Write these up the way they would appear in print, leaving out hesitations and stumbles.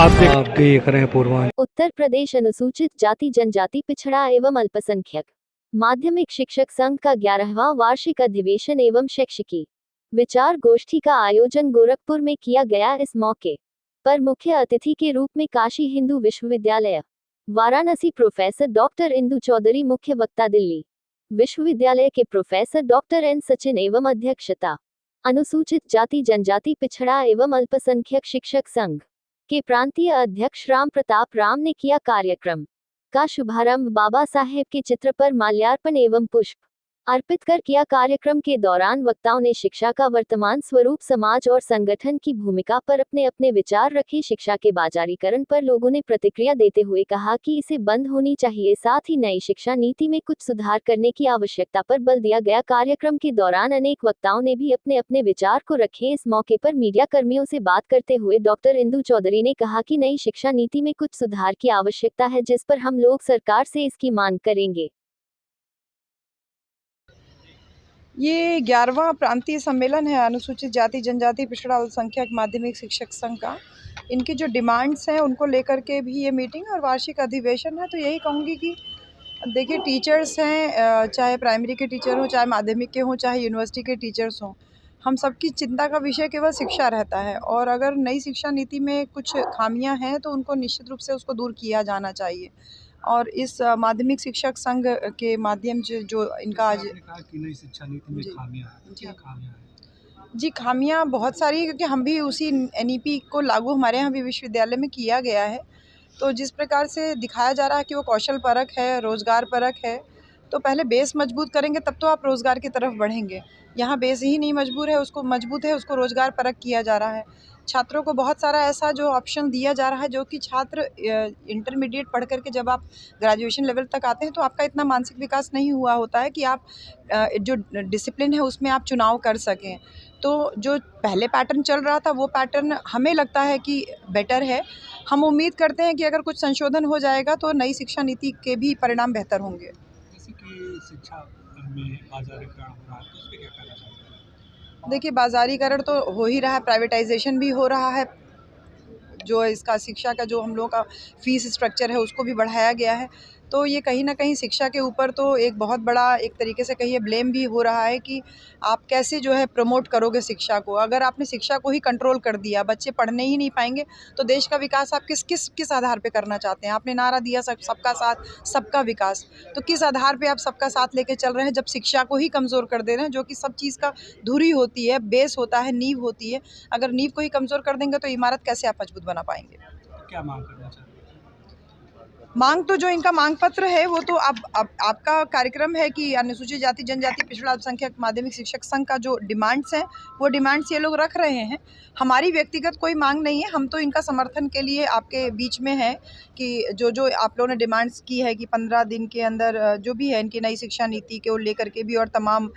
आप देख रहे हैं पूर्वांचल। उत्तर प्रदेश अनुसूचित जाति जनजाति पिछड़ा एवं अल्पसंख्यक माध्यमिक शिक्षक संघ का 11वां वार्षिक अधिवेशन एवं शैक्षिकी विचार गोष्ठी का आयोजन गोरखपुर में किया गया। इस मौके पर मुख्य अतिथि के रूप में काशी हिंदू विश्वविद्यालय वाराणसी प्रोफेसर डॉक्टर इंदु चौधरी, मुख्य वक्ता दिल्ली विश्वविद्यालय के प्रोफेसर डॉक्टर एन सचिन एवं अध्यक्षता अनुसूचित जाति जनजाति पिछड़ा एवं अल्पसंख्यक शिक्षक संघ के प्रांतीय अध्यक्ष राम प्रताप राम ने किया। कार्यक्रम का शुभारंभ बाबा साहेब के चित्र पर माल्यार्पण एवं पुष्प अर्पित कर किया। कार्यक्रम के दौरान वक्ताओं ने शिक्षा का वर्तमान स्वरूप, समाज और संगठन की भूमिका पर अपने अपने विचार रखे। शिक्षा के बाजारीकरण पर लोगों ने प्रतिक्रिया देते हुए कहा कि इसे बंद होनी चाहिए, साथ ही नई शिक्षा नीति में कुछ सुधार करने की आवश्यकता पर बल दिया गया। कार्यक्रम के दौरान अनेक वक्ताओं ने भी अपने अपने विचार को रखे। इस मौके पर मीडिया कर्मियों से बात करते हुए डॉक्टर इंदु चौधरी ने कहा कि नई शिक्षा नीति में कुछ सुधार की आवश्यकता है, जिस पर हम लोग सरकार से इसकी मांग करेंगे। ये 11वां प्रांतीय सम्मेलन है अनुसूचित जाति जनजाति पिछड़ा अल्पसंख्यक माध्यमिक शिक्षक संघ का। इनकी जो डिमांड्स हैं उनको लेकर के भी ये मीटिंग और वार्षिक अधिवेशन है। तो यही कहूँगी कि देखिए, टीचर्स हैं, चाहे प्राइमरी के टीचर हों, चाहे माध्यमिक के हों, चाहे यूनिवर्सिटी के टीचर्स हों, हम सबकी चिंता का विषय केवल शिक्षा रहता है। और अगर नई शिक्षा नीति में कुछ खामियां हैं तो उनको निश्चित रूप से उसको दूर किया जाना चाहिए। और इस माध्यमिक शिक्षक संघ के माध्यम से जो इनका आज कि नई शिक्षा नीति में खामियां हैं, क्या खामियां हैं? जी, खामियां बहुत सारी है, क्योंकि हम भी उसी एनईपी को लागू हमारे यहाँ भी विश्वविद्यालय में किया गया है। तो जिस प्रकार से दिखाया जा रहा है कि वो कौशल परक है, रोज़गार परक है, तो पहले बेस मजबूत करेंगे तब तो आप रोज़गार की तरफ बढ़ेंगे। यहाँ बेस ही नहीं मजबूत है, उसको रोज़गार परक किया जा रहा है। छात्रों को बहुत सारा ऐसा जो ऑप्शन दिया जा रहा है, जो कि छात्र इंटरमीडिएट पढ़ करके जब आप ग्रेजुएशन लेवल तक आते हैं तो आपका इतना मानसिक विकास नहीं हुआ होता है कि आप जो डिसिप्लिन है उसमें आप चुनाव कर सकें। तो जो पहले पैटर्न चल रहा था वो पैटर्न हमें लगता है कि बेटर है। हम उम्मीद करते हैं कि अगर कुछ संशोधन हो जाएगा तो नई शिक्षा नीति के भी परिणाम बेहतर होंगे। जैसे कि शिक्षा में बाजारीकरण हो रहा है, तो उस पे क्या कहना चाहते हैं? देखिए, बाजारीकरण तो हो ही रहा है, प्राइवेटाइजेशन भी हो रहा है। जो इसका शिक्षा का जो हम लोगों का फीस स्ट्रक्चर है उसको भी बढ़ाया गया है। तो ये कहीं न कहीं शिक्षा के ऊपर तो एक बहुत बड़ा, एक तरीके से कहिए, ब्लेम भी हो रहा है कि आप कैसे जो है प्रमोट करोगे शिक्षा को। अगर आपने शिक्षा को ही कंट्रोल कर दिया, बच्चे पढ़ने ही नहीं पाएंगे, तो देश का विकास आप किस आधार पे करना चाहते हैं? आपने नारा दिया सबका साथ सबका विकास, तो किस आधार पे आप सबका साथ लेके चल रहे हैं जब शिक्षा को ही कमज़ोर कर दे रहे हैं, जो कि सब चीज़ का धुरी होती है, बेस होता है, नींव होती है। अगर नींव को ही कमज़ोर कर देंगे तो इमारत कैसे आप मजबूत बना पाएंगे? तो क्या मांग करना चाहते हैं? मांग तो जो इनका मांग पत्र है वो तो अब आपका कार्यक्रम है कि अनुसूचित जाति जनजाति पिछड़ा अल्पसंख्यक माध्यमिक शिक्षक संघ का जो डिमांड्स हैं वो डिमांड्स ये लोग रख रहे हैं। हमारी व्यक्तिगत कोई मांग नहीं है, हम तो इनका समर्थन के लिए आपके बीच में है कि जो आप लोगों ने डिमांड्स की है कि 15 दिन के अंदर जो भी है इनकी नई शिक्षा नीति को लेकर के भी, और तमाम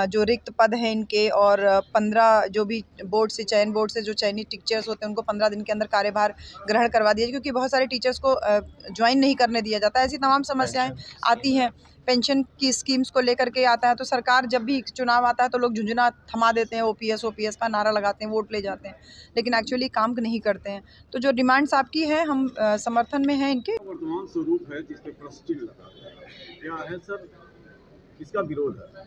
जो रिक्त पद हैं इनके, और 15 जो भी चयन बोर्ड से जो चयनित टीचर्स होते हैं उनको 15 दिन के अंदर कार्यभार ग्रहण करवा दिया, क्योंकि बहुत सारे टीचर्स को ज्वाइन नहीं करने दिया जाता है। ऐसी तमाम समस्याएं आती हैं। पेंशन की स्कीम्स को लेकर के आता है, तो सरकार जब भी चुनाव आता है तो लोग झुंझुना थमा देते हैं, ओपीएस का नारा लगाते हैं, वोट ले जाते हैं, लेकिन एक्चुअली काम नहीं करते हैं। तो जो डिमांड्स आपकी है हम समर्थन में हैं इनके। वर्तमान स्वरूप है जिस पे प्रश्न लगा क्या है सर, किसका विरोध है?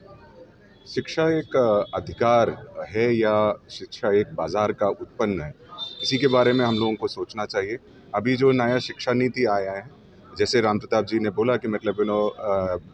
शिक्षा एक अधिकार है या शिक्षा एक बाजार का उत्पन्न है, इसी के बारे में हम लोगों को सोचना चाहिए। अभी जो नया शिक्षा नीति आया है, जैसे राम प्रताप जी ने बोला कि मतलब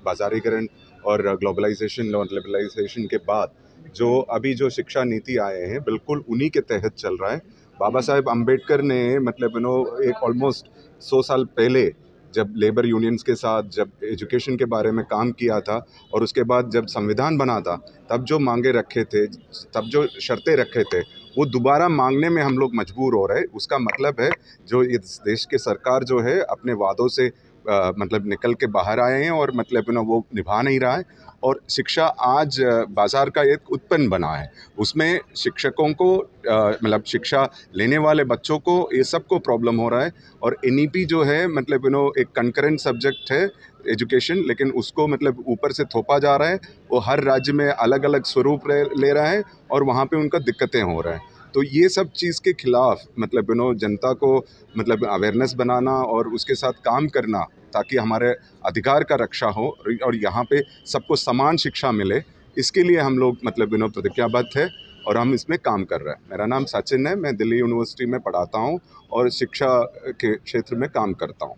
बाजारीकरण और ग्लोबलाइजेशन और लिबरलाइजेशन के बाद जो अभी जो शिक्षा नीति आए हैं बिल्कुल उन्हीं के तहत चल रहा है। बाबा साहेब अम्बेडकर ने मतलब एक ऑलमोस्ट 100 साल पहले जब लेबर यूनियंस के साथ जब एजुकेशन के बारे में काम किया था, और उसके बाद जब संविधान बना था, तब जो मांगे रखे थे, तब जो शर्तें रखे थे, वो दोबारा मांगने में हम लोग मजबूर हो रहे हैं। उसका मतलब है जो इस देश की सरकार जो है अपने वादों से मतलब निकल के बाहर आए हैं और मतलब वो निभा नहीं रहा है। और शिक्षा आज बाज़ार का एक उत्पन्न बना है, उसमें शिक्षकों को मतलब शिक्षा लेने वाले बच्चों को ये सबको प्रॉब्लम हो रहा है। और एनईपी जो है मतलब एक कंकरेंट सब्जेक्ट है एजुकेशन, लेकिन उसको मतलब ऊपर से थोपा जा रहा है। वो हर राज्य में अलग अलग स्वरूप ले रहा है और वहाँ पे उनका दिक्कतें हो रहा है। तो ये सब चीज़ के खिलाफ मतलब जनता को मतलब अवेयरनेस बनाना और उसके साथ काम करना ताकि हमारे अधिकार का रक्षा हो और यहाँ पे सबको समान शिक्षा मिले, इसके लिए हम लोग मतलब प्रतिज्ञाबद्ध है और हम इसमें काम कर रहे हैं। मेरा नाम सचिन है, मैं दिल्ली यूनिवर्सिटी में पढ़ाता हूँ और शिक्षा के क्षेत्र में काम करता हूँ।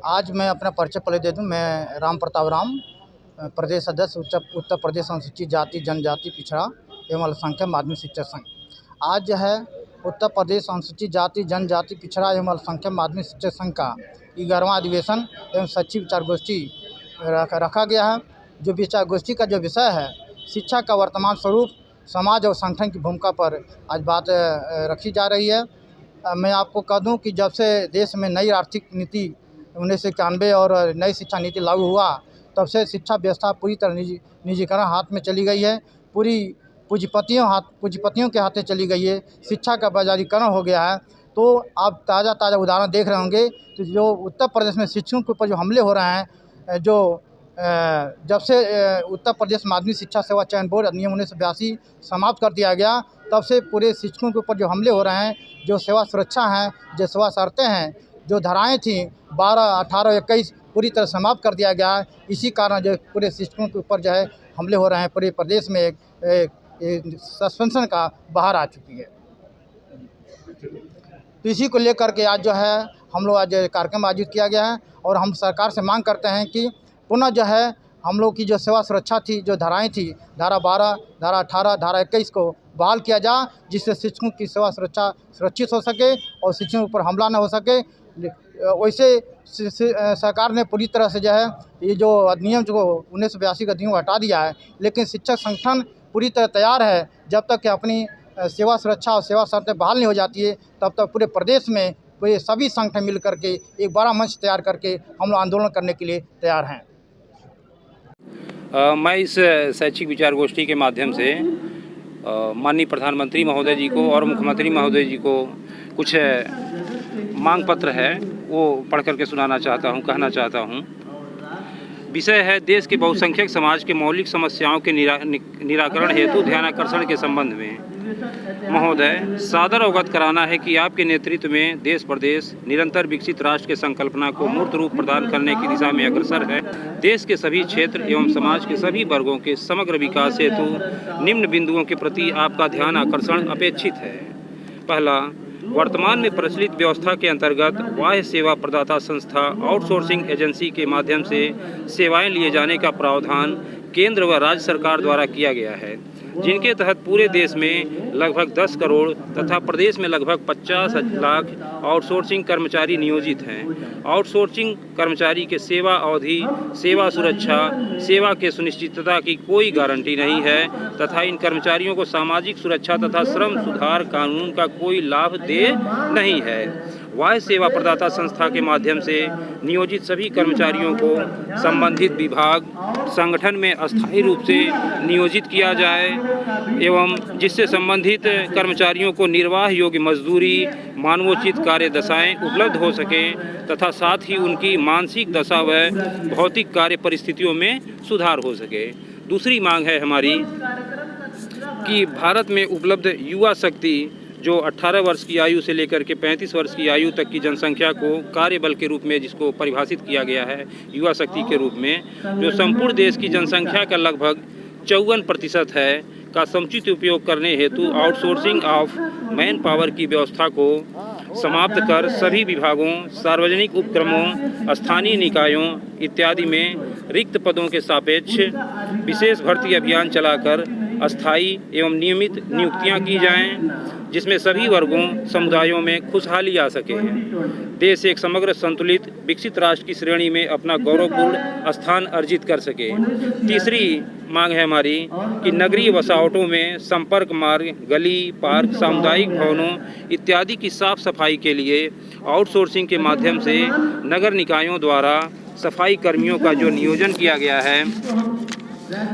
आज मैं अपना परिचय पहले दे दूँ। मैं राम प्रताप राम, प्रदेश सदस्य उत्तर प्रदेश अनुसूचित जाति जनजाति पिछड़ा एवं अल्पसंख्यक माध्यमिक शिक्षक संघ। आज जो है उत्तर प्रदेश अनुसूचित जाति जनजाति पिछड़ा एवं अल्पसंख्यक माध्यमिक शिक्षक संघ का 11वां अधिवेशन एवं सचिव विचार गोष्ठी रखा गया है। जो विचार गोष्ठी का जो विषय है शिक्षा का वर्तमान स्वरूप, समाज और संगठन की भूमिका पर आज बात रखी जा रही है। मैं आपको कह दूं कि जब से देश में नई आर्थिक नीति 1991 और नई शिक्षा नीति लागू हुआ तब से शिक्षा व्यवस्था पूरी तरह निजीकरण हाथ में चली गई है, पूरी पूंजीपतियों के हाथ में चली गई है, शिक्षा का बाजारीकरण हो गया है। तो आप ताज़ा उदाहरण देख रहे होंगे तो जो उत्तर प्रदेश में शिक्षकों के ऊपर जो हमले हो रहे हैं, जो जब से उत्तर प्रदेश माध्यमिक शिक्षा सेवा चयन बोर्ड अधिनियम 1982 समाप्त कर दिया गया तब से पूरे शिक्षकों के ऊपर जो हमले हो रहे हैं, जो सेवा सुरक्षा हैं, जो सेवा शर्तें हैं, जो धाराएं थीं 12, 18, 21 पूरी तरह समाप्त कर दिया गया है। इसी कारण जो पूरे शिक्षकों के ऊपर जो है हमले हो रहे हैं, पूरे प्रदेश में एक सस्पेंशन का बाहर आ चुकी है। तो इसी को लेकर के आज जो है हम लोग आज कार्यक्रम आयोजित किया गया है और हम सरकार से मांग करते हैं कि पुनः जो है हम लोग की जो सेवा सुरक्षा थी, जो धाराएं थी, धारा 12, धारा 18, धारा 21 को बहाल किया जाए, जिससे शिक्षकों की सेवा सुरक्षा सुरक्षित हो सके और शिक्षकों के ऊपर हमला न हो सके। वैसे सरकार ने पूरी तरह से जो है ये जो अधिनियम जो 1982 का अधिनियम हटा दिया है, लेकिन शिक्षक संगठन पूरी तरह तैयार है। जब तक कि अपनी सेवा सुरक्षा और सेवा शर्तें बहाल नहीं हो जाती है तब तक पूरे प्रदेश में पूरे सभी संगठन मिल करके एक बड़ा मंच तैयार करके हम लोग आंदोलन करने के लिए तैयार हैं। मैं इस शैक्षिक विचार गोष्ठी के माध्यम से माननीय प्रधानमंत्री महोदय जी को और मुख्यमंत्री महोदय जी को कुछ मांग पत्र है वो पढ़ करके सुनाना चाहता हूँ, कहना चाहता हूँ। विषय है देश के बहुसंख्यक समाज के मौलिक समस्याओं के निराकरण हेतु ध्यानाकर्षण के संबंध में। महोदय, सादर अवगत कराना है कि आपके नेतृत्व में देश प्रदेश निरंतर विकसित राष्ट्र के संकल्पना को मूर्त रूप प्रदान करने की दिशा में अग्रसर है। देश के सभी क्षेत्र एवं समाज के सभी वर्गों के समग्र विकास हेतु निम्न बिंदुओं के प्रति आपका ध्यान आकर्षण अपेक्षित है। पहला, वर्तमान में प्रचलित व्यवस्था के अंतर्गत बाह्य सेवा प्रदाता संस्था आउटसोर्सिंग एजेंसी के माध्यम से सेवाएं लिए जाने का प्रावधान केंद्र व राज्य सरकार द्वारा किया गया है, जिनके तहत पूरे देश में लगभग 10 करोड़ तथा प्रदेश में लगभग 50 लाख आउटसोर्सिंग कर्मचारी नियोजित हैं। आउटसोर्सिंग कर्मचारी के सेवा अवधि, सेवा सुरक्षा, सेवा के सुनिश्चितता की कोई गारंटी नहीं है तथा इन कर्मचारियों को सामाजिक सुरक्षा तथा श्रम सुधार कानून का कोई लाभ दे नहीं है। वाह्य सेवा प्रदाता संस्था के माध्यम से नियोजित सभी कर्मचारियों को संबंधित विभाग संगठन में अस्थायी रूप से नियोजित किया जाए एवं जिससे संबंधित कर्मचारियों को निर्वाह योग्य मजदूरी, मानवोचित कार्य दशाएँ उपलब्ध हो सकें तथा साथ ही उनकी मानसिक दशा व भौतिक कार्य परिस्थितियों में सुधार हो सके। दूसरी मांग है हमारी कि भारत में उपलब्ध युवा शक्ति जो 18 वर्ष की आयु से लेकर के 35 वर्ष की आयु तक की जनसंख्या को कार्यबल के रूप में जिसको परिभाषित किया गया है युवा शक्ति के रूप में, जो संपूर्ण देश की जनसंख्या का लगभग 54% है, का समुचित उपयोग करने हेतु आउटसोर्सिंग ऑफ मैन पावर की व्यवस्था को समाप्त कर सभी विभागों, सार्वजनिक उपक्रमों, स्थानीय निकायों इत्यादि में रिक्त पदों के सापेक्ष विशेष भर्ती अभियान चलाकर अस्थायी एवं नियमित नियुक्तियां की जाएं, जिसमें सभी वर्गों समुदायों में खुशहाली आ सके। देश एक समग्र संतुलित विकसित राष्ट्र की श्रेणी में अपना गौरवपूर्ण स्थान अर्जित कर सके। तीसरी मांग है हमारी कि नगरीय बसावटों में संपर्क मार्ग, गली, पार्क, सामुदायिक भवनों इत्यादि की साफ सफाई के लिए आउटसोर्सिंग के माध्यम से नगर निकायों द्वारा सफाई कर्मियों का जो नियोजन किया गया है,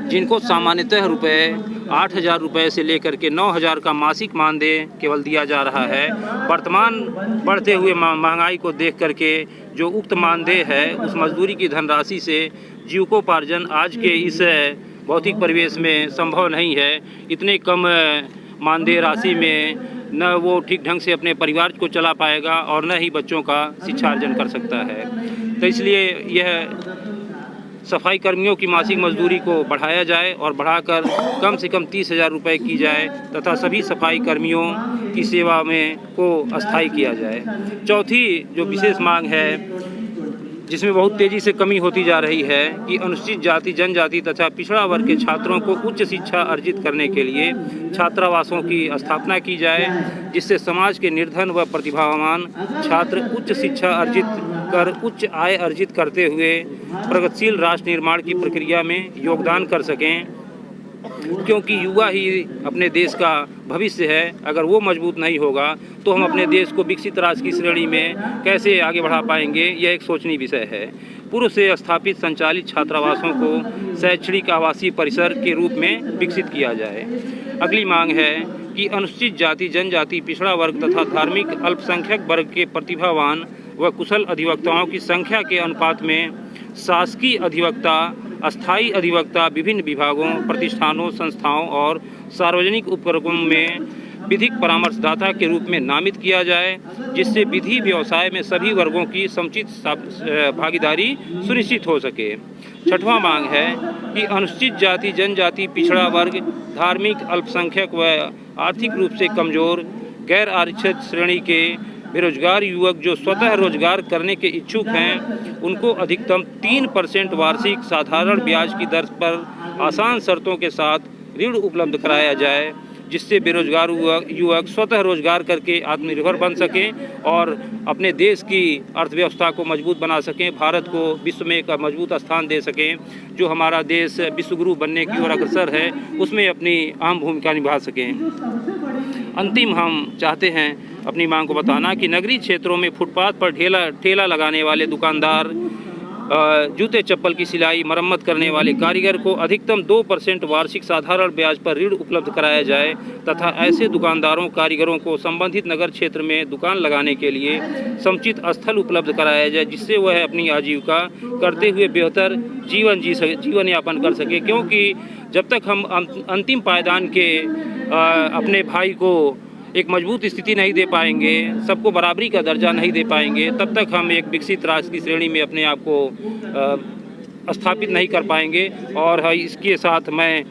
जिनको सामान्यतः रुपये 8,000 रुपये से लेकर के 9,000 का मासिक मानदेय केवल दिया जा रहा है। वर्तमान बढ़ते हुए महंगाई को देख करके जो उक्त मानदेय है उस मजदूरी की धनराशि से जीविकोपार्जन आज के इस भौतिक परिवेश में संभव नहीं है। इतने कम मानदेय राशि में न वो ठीक ढंग से अपने परिवार को चला पाएगा और न ही बच्चों का शिक्षा अर्जन कर सकता है। तो इसलिए यह सफाई कर्मियों की मासिक मजदूरी को बढ़ाया जाए और बढ़ाकर कम से कम 30,000 रुपये की जाए तथा सभी सफाई कर्मियों की सेवा में को अस्थायी किया जाए। चौथी जो विशेष मांग है जिसमें बहुत तेज़ी से कमी होती जा रही है कि अनुसूचित जाति जनजाति तथा पिछड़ा वर्ग के छात्रों को उच्च शिक्षा अर्जित करने के लिए छात्रावासों की स्थापना की जाए, जिससे समाज के निर्धन व प्रतिभावान छात्र उच्च शिक्षा अर्जित कर उच्च आय अर्जित करते हुए प्रगतिशील राष्ट्र निर्माण की प्रक्रिया में योगदान कर सकें, क्योंकि युवा ही अपने देश का भविष्य है। अगर वो मजबूत नहीं होगा तो हम अपने देश को विकसित राष्ट्र की श्रेणी में कैसे आगे बढ़ा पाएंगे, यह एक सोचनीय विषय है। पूर्व से स्थापित संचालित छात्रावासों को शैक्षणिक आवासीय परिसर के रूप में विकसित किया जाए। अगली मांग है कि अनुसूचित जाति जनजाति पिछड़ा वर्ग तथा धार्मिक अल्पसंख्यक वर्ग के प्रतिभावान व कुशल अधिवक्ताओं की संख्या के अनुपात में शासकीय अधिवक्ता, अस्थायी अधिवक्ता विभिन्न विभागों, प्रतिष्ठानों, संस्थाओं और सार्वजनिक उपक्रमों में विधिक परामर्शदाता के रूप में नामित किया जाए, जिससे विधि व्यवसाय में सभी वर्गों की समुचित भागीदारी सुनिश्चित हो सके। छठवां मांग है कि अनुसूचित जाति जनजाति पिछड़ा वर्ग, धार्मिक अल्पसंख्यक व आर्थिक रूप से कमजोर, गैर आरक्षित श्रेणी के बेरोजगार युवक जो स्वतः रोजगार करने के इच्छुक हैं, उनको अधिकतम 3% वार्षिक साधारण ब्याज की दर पर आसान शर्तों के साथ ऋण उपलब्ध कराया जाए, जिससे बेरोजगार युवक स्वतः रोजगार करके आत्मनिर्भर बन सकें और अपने देश की अर्थव्यवस्था को मजबूत बना सकें, भारत को विश्व में एक मजबूत स्थान दे सकें। जो हमारा देश विश्वगुरु बनने की ओर अग्रसर है, उसमें अपनी अहम भूमिका निभा सकें। अंतिम हम चाहते हैं अपनी मांग को बताना कि नगरीय क्षेत्रों में फुटपाथ पर ठेला लगाने वाले दुकानदार, जूते चप्पल की सिलाई मरम्मत करने वाले कारीगर को अधिकतम 2% वार्षिक साधारण ब्याज पर ऋण उपलब्ध कराया जाए तथा ऐसे दुकानदारों कारीगरों को संबंधित नगर क्षेत्र में दुकान लगाने के लिए समुचित स्थल उपलब्ध कराया जाए, जिससे वह अपनी आजीविका करते हुए बेहतर जीवन यापन कर सके। क्योंकि जब तक हम अंतिम पायदान के अपने भाई को एक मजबूत स्थिति नहीं दे पाएंगे, सबको बराबरी का दर्जा नहीं दे पाएंगे, तब तक हम एक विकसित राष्ट्र की श्रेणी में अपने आप को स्थापित नहीं कर पाएंगे। और इसके साथ मैं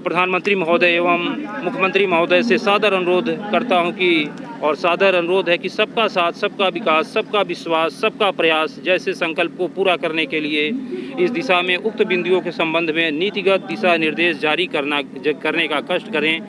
प्रधानमंत्री महोदय एवं मुख्यमंत्री महोदय से सादर अनुरोध करता हूं कि सबका साथ, सबका विकास, सबका विश्वास, सबका प्रयास जैसे संकल्प को पूरा करने के लिए इस दिशा में उक्त बिंदुओं के संबंध में नीतिगत दिशा निर्देश जारी करने का कष्ट करें